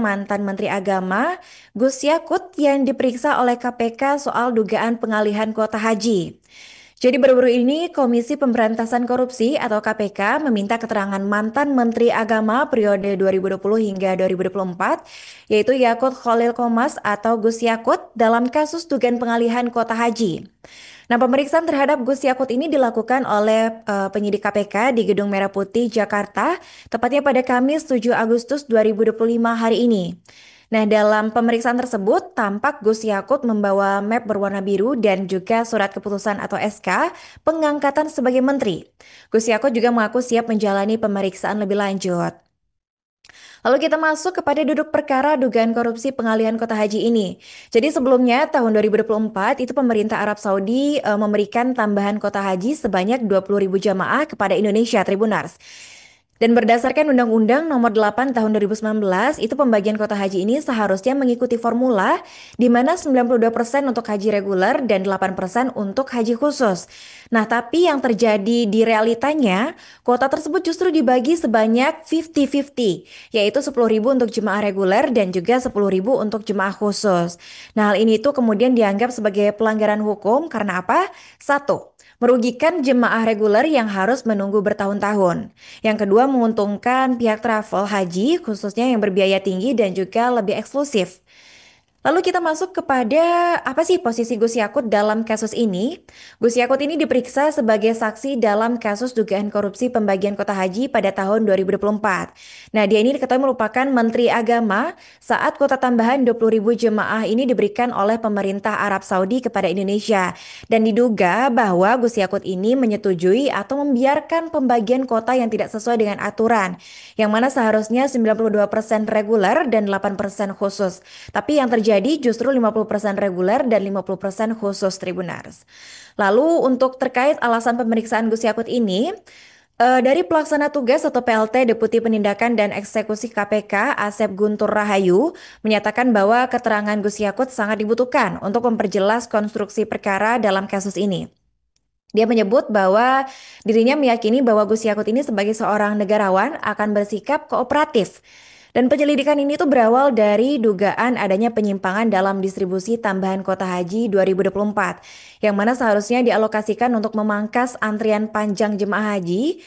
mantan Menteri Agama Gus Yakut yang diperiksa oleh KPK soal dugaan pengalihan kuota haji. Jadi baru-baru ini Komisi Pemberantasan Korupsi atau KPK meminta keterangan mantan Menteri Agama periode 2020 hingga 2024, yaitu Yakut Khalil Qomas atau Gus Yakut dalam kasus dugaan pengalihan kuota haji. Nah, pemeriksaan terhadap Gus Yakut ini dilakukan oleh penyidik KPK di Gedung Merah Putih, Jakarta, tepatnya pada Kamis 7 Agustus 2025 hari ini. Nah, dalam pemeriksaan tersebut, tampak Gus Yakut membawa map berwarna biru dan juga surat keputusan atau SK pengangkatan sebagai menteri. Gus Yakut juga mengaku siap menjalani pemeriksaan lebih lanjut. Lalu kita masuk kepada duduk perkara dugaan korupsi pengalihan kota haji ini. Jadi sebelumnya tahun 2024 itu pemerintah Arab Saudi memberikan tambahan kota haji sebanyak 20.000 jamaah kepada Indonesia Tribunars. Dan berdasarkan Undang-Undang Nomor 8 Tahun 2019, itu pembagian kota haji ini seharusnya mengikuti formula di mana 92% untuk haji reguler dan 8% untuk haji khusus. Nah, tapi yang terjadi di realitanya, kuota tersebut justru dibagi sebanyak 50-50, yaitu 10.000 untuk jemaah reguler dan juga 10.000 untuk jemaah khusus. Nah, hal ini tuh kemudian dianggap sebagai pelanggaran hukum karena apa? Satu, merugikan jemaah reguler yang harus menunggu bertahun-tahun. Yang kedua, menguntungkan pihak travel haji khususnya yang berbiaya tinggi dan juga lebih eksklusif. Lalu kita masuk kepada apa sih posisi Gus Yakut dalam kasus ini? Gus Yakut ini diperiksa sebagai saksi dalam kasus dugaan korupsi pembagian kota haji pada tahun 2024. Nah, dia ini diketahui merupakan Menteri Agama saat kota tambahan 20.000 jemaah ini diberikan oleh pemerintah Arab Saudi kepada Indonesia. Dan diduga bahwa Gus Yakut ini menyetujui atau membiarkan pembagian kota yang tidak sesuai dengan aturan, yang mana seharusnya 92% reguler dan 8% khusus. Tapi yang terjadi justru 50% reguler dan 50% khusus Tribunars. Lalu untuk terkait alasan pemeriksaan Gus Yakut ini, dari pelaksana tugas atau PLT Deputi Penindakan dan Eksekusi KPK Asep Guntur Rahayu menyatakan bahwa keterangan Gus Yakut sangat dibutuhkan untuk memperjelas konstruksi perkara dalam kasus ini. Dia menyebut bahwa dirinya meyakini bahwa Gus Yakut ini sebagai seorang negarawan akan bersikap kooperatif. Dan penyelidikan ini tuh berawal dari dugaan adanya penyimpangan dalam distribusi tambahan kota haji 2024, yang mana seharusnya dialokasikan untuk memangkas antrian panjang jemaah haji.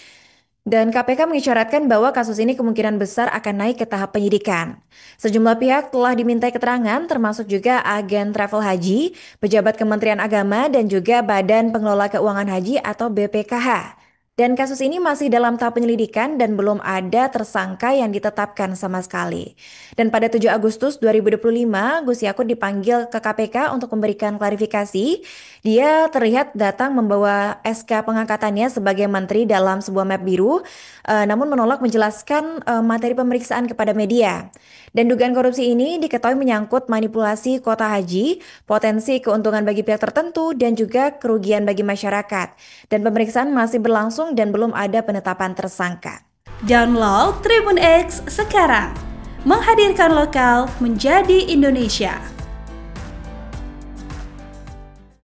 Dan KPK mengisyaratkan bahwa kasus ini kemungkinan besar akan naik ke tahap penyidikan. Sejumlah pihak telah dimintai keterangan termasuk juga agen travel haji, pejabat Kementerian Agama dan juga Badan Pengelola Keuangan Haji atau BPKH. Dan kasus ini masih dalam tahap penyelidikan dan belum ada tersangka yang ditetapkan sama sekali. Dan pada 7 Agustus 2025, Gus Yakut dipanggil ke KPK untuk memberikan klarifikasi. Dia terlihat datang membawa SK pengangkatannya sebagai menteri dalam sebuah map biru, namun menolak menjelaskan materi pemeriksaan kepada media. Dan dugaan korupsi ini diketahui menyangkut manipulasi kuota haji, potensi keuntungan bagi pihak tertentu, dan juga kerugian bagi masyarakat. Dan pemeriksaan masih berlangsung dan belum ada penetapan tersangka. Download Tribun X sekarang, menghadirkan lokal menjadi Indonesia.